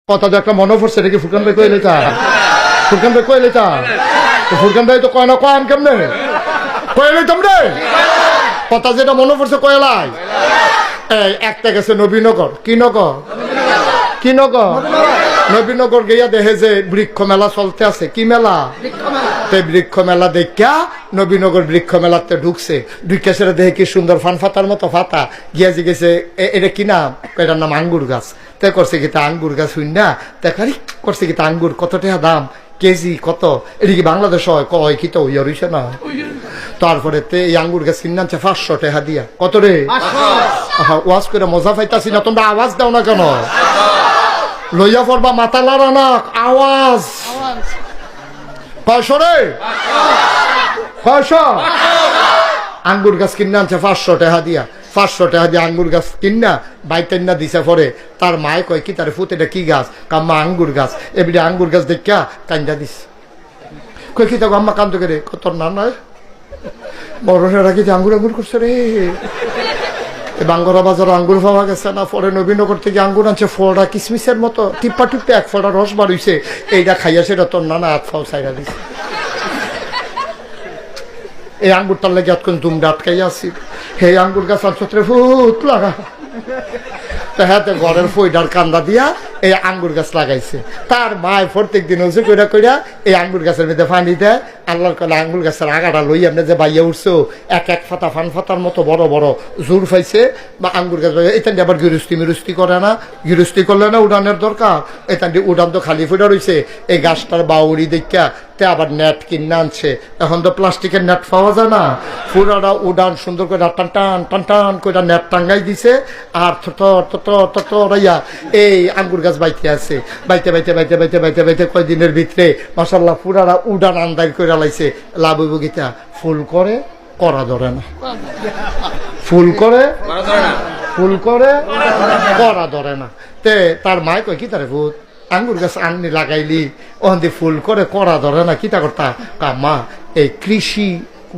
কথা তো একটা মনে পড়ছে নাকি ফুরকান ভাই কইলে তা ফুরকান ভাই কইলে তা ফুরকান ভাই তো কয় না কয় কেমনে কইলে তোমরে কথা যেটা মনে পড়ছে কয়লাই এই একটা গেছে নবীনগর কি নগর কি নগর নবীনগর গিয়া দেখে যে বৃক্ষ মেলা চলতে আছে কি মেলা বৃক্ষ মেলা দেখা নবীনগর বৃক্ষ মেলাতে ঢুকছে ঢুকে সেটা দেখে কি সুন্দর ফান ফাতার মতো ফাতা গিয়া জিগেছে এটা কি নাম এটার নাম আঙ্গুর গাছ তাই করছে কি তা আঙ্গুর গাছ হইন না দেখারি করছে কি তা আঙ্গুর কত টাকা দাম কেজি কত এটা কি বাংলাদেশ হয় কয় কি তো ইয়া রইছে না তারপরে এই আঙ্গুর গাছ কিনে আনছে 500 টাকা দিয়া কত রে ওয়াজ করে মজা পাইতাছি না তোমরা আওয়াজ দাও না কেন লইয়া পড়বা মাথা লাড়া না আওয়াজ কয়শো রে কয়শো আঙ্গুর গাছ কিনে আনছে 500 টাকা দিয়া 500 টাকা দিয়ে আঙ্গুর গাছ কিনা বাইতেন না দিছে পরে তার মায় কয় কি তার ফুতেটা কি গাছ কাম্মা আঙ্গুর গাছ এবারে আঙ্গুর গাছ দেখা কান্দা দিস কই কি তো আম্মা কান্দ করে কত না নয় বড়রা কি আঙ্গুর আঙ্গুর করছে রে বাঙ্গরা বাজার আঙ্গুর পাওয়া গেছে না পরে নবীনগর থেকে আঙ্গুর আনছে ফলটা কিসমিসের মতো টিপ্পা টিপ্পে এক ফলটা রস বার হইছে এইটা খাইয়া সেটা তোর নানা হাত ফাও সাইডা দিছে এই আঙ্গুরটার লেগে এতক্ষণ দুমটা আটকাইয়া আসি হে আঙ্গুর গাছ আনছত্রে ফুট লাগা হাতে ঘরের ফইডার কান্দা দিয়া এই আঙ্গুর গাছ লাগাইছে তার মায় প্রত্যেক দিন হচ্ছে কইরা কইরা এই আঙ্গুর গাছের মধ্যে পানি দেয় আল্লাহর কলে আঙ্গুর গাছের আগাটা লই আপনি যে বাইয়া উঠছো এক এক ফাতা ফান ফাতার মতো বড় বড় জোর পাইছে বা আঙ্গুর গাছ এখান দিয়ে আবার গিরস্তি মিরস্তি করে না গিরস্তি করলে না উড়ানের দরকার এখান দিয়ে উড়ান তো খালি ফুটা রয়েছে এই গাছটার বাউরি দেখা তে আবার নেট কিনে আনছে এখন তো প্লাস্টিকের নেট পাওয়া যায় না পুরাটা উড়ান সুন্দর করে টান টান টান টান করে নেট টাঙ্গাই দিছে আর রাইয়া এই আঙ্গুর গাছ বাইতে আছে বাইতে বাইতে বাইতে বাইতে বাইতে বাইতে কয়দিনের ভিতরে মাশাআল্লাহ পুরাটা উড়ান আন্দাজ করে লাইছে লাভ হইব গীতা ফুল করে করা ধরে না ফুল করে ফুল করে করা ধরে না তে তার মায় কয় কি তারে ভূত আঙ্গুর গাছ আননি লাগাইলি ওখান দিয়ে ফুল করে করা ধরে না কিতা করতা কামা এই কৃষি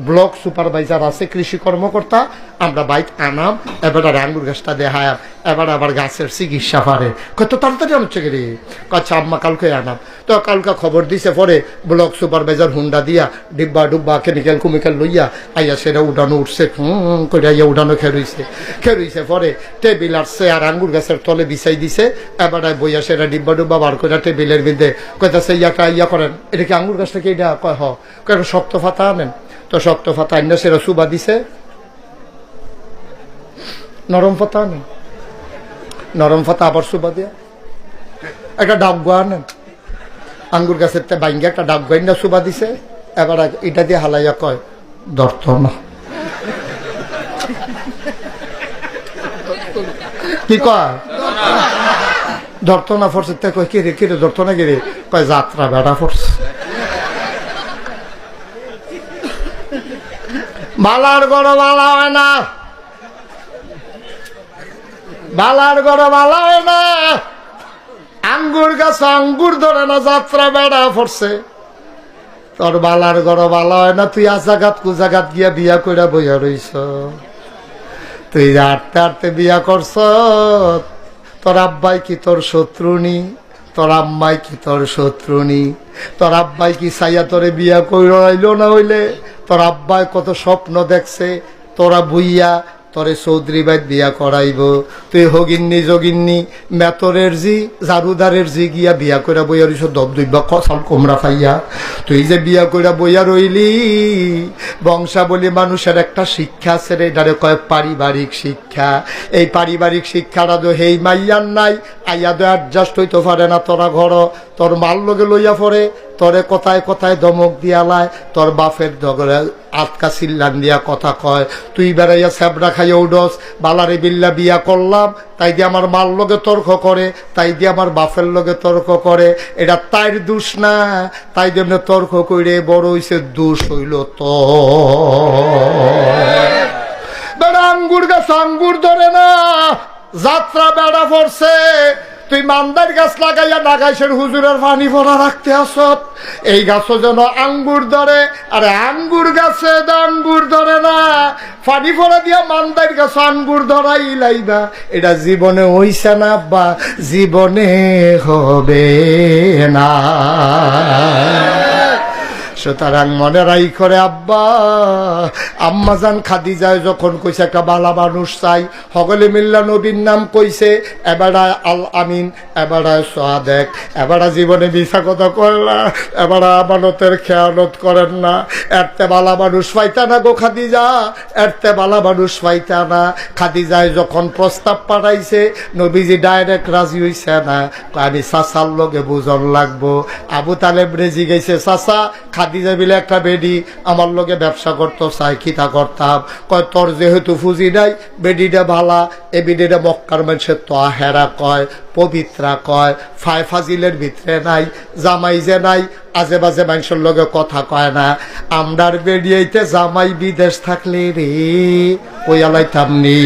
ব্লক সুপারভাইজার আছে কৃষি কর্মকর্তা আমরা বাইক আনাম এবার আঙ্গুর গাছটা দেখায় এবার আবার গাছের চিকিৎসা পারে কত তাড়াতাড়ি হচ্ছে কি রে আচ্ছা আম্মা কালকে আনাম তো কালকে খবর দিছে পরে ব্লক সুপারভাইজার হুন্ডা দিয়া ডিব্বা ডুব্বা কেমিক্যাল কুমিক্যাল লইয়া আইয়া সেটা উঠানো উঠছে করে আইয়া উঠানো খেরুইছে পরে টেবিল আর চেয়ার আঙ্গুর গাছের তলে বিছাই দিছে এবার বইয়া সেটা ডিব্বা ডুব্বা বার করে টেবিলের মধ্যে কইতাছে ইয়া করেন এটা কি আঙ্গুর গাছটা কি এটা কয় কয় শক্ত ফাতা আনেন তো শক্ত ফাতা আইনা সেটা সুবা দিছে নরম ফাতা আনেন নরম ফাতা আবার সুবা দিয়া একটা ডাবগা আনেন আঙ্গুর গাছের বাইঙ্গা একটা ডাবগা আইনা সুবা দিছে এবার এটা দিয়ে হালাইয়া কয় ধরত না কি কয় ধরত না ফরছে কয় কিরে কিরে ধরত না কিরে কয় যাত্রা বেড়া ফরছে বালার গড় বালা হয় না বালার গড় বালা হয় না আঙ্গুর গাছ আঙ্গুর ধরে না যাত্রা বেড়া পড়ছে তোর বালার গড় বালা হয় না তুই আজাগাত কুজাগাত গিয়া বিয়া কইরা বইয়া রইছ তুই হাঁটতে হাঁটতে বিয়া করছ তোর আব্বাই কি তোর শত্রুনি তোর আম্মাই কি তোর শত্রুনি তোর আব্বাই কি সাইয়া তোরে বিয়া কইরা আইলো না হইলে তোর আব্বাই কত স্বপ্ন দেখছে তোরা বুইয়া তোরে চৌধুরী বাইত বিয়া করাইব তুই হগিন্নি যোগিন্নি মেতরের জি জারুদারের জি গিয়া বিয়া কইরা বইয়া রইছ দব দুইবা কসাল কোমরা পাইয়া তুই যে বিয়া কইরা বইয়া রইলি বংশাবলী মানুষের একটা শিক্ষা আছে রে এটারে কয় পারিবারিক শিক্ষা এই পারিবারিক শিক্ষাটা তো হেই মাইয়ার নাই আইয়া তো অ্যাডজাস্ট হইতে পারে না তোরা ঘর তোর মাল লগে লইয়া পড়ে তোরে কথায় কথায় ধমক দিয়ালায় তোর বাপের দগরে আটকা চিল্লান দিয়া কথা কয় তুই বেড়াইয়া স্যাবরা খাইয়া উডস বালারে বিল্লা বিয়া করলাম তাই দিয়ে আমার মাল লগে তর্ক করে তাই দিয়ে আমার বাপের লগে তর্ক করে এটা তাইর দোষ না তাই দিয়ে তর্ক করে বড় হইছে দোষ হইল তো বেড়া আঙ্গুর গাছ আঙ্গুর ধরে না যাত্রা বেড়া পড়ছে তুই মান্দার গাছ লাগাইয়া নাগাইশের হুজুরের পানি ভরা রাখতে আসত, এই গাছও যেন আঙ্গুর ধরে। আরে আঙ্গুর গাছে আঙ্গুর ধরে না, পানি ভরা দিয়া মান্দার গাছ আঙ্গুর ধরাই লাইবা, এটা জীবনে হইছে না আব্বা, জীবনে হবে না। সুতরাং মনে রাই করে আব্বা, আম্মাজান খাদিজায় যখন কইছে একটা বালা মানুষ চাই, সকলে মিল্লা নবীর নাম কইছে, এবারা আল আমিন, এবারা সাদেক, এবারা জীবনে মিছা কথা কইলা, এবারা আমানতের খেয়ানত করেন না। এরতে বালা মানুষ পাইতা না গো খাদিজা, এরতে বালা মানুষ পাইতা না। খাদিজায় যখন প্রস্তাব পাঠাইছে, নবীজি ডাইরেক্ট রাজি হইছে না, আমি চাচার লগে বুঝন লাগবো। আবু তালেব রেজি গেছে, চাচা খাদিজা বিলে একটা বেডি আমার লগে ব্যবসা করতো, চাই কিতা করতাম। কয় তোর যেহেতু ফুজি নাই, বেডিটা ভালা, এ বেডিটা মক্কার মানুষের তো হেরা কয়, পবিত্রা কয়, ফাই ফাজিলের ভিতরে নাই, জামাই যে নাই, আজে বাজে মানুষের লগে কথা কয় না। আমরার বেডিয়াইতে জামাই বিদেশ থাকলে রে ওই আলাইতাম নি।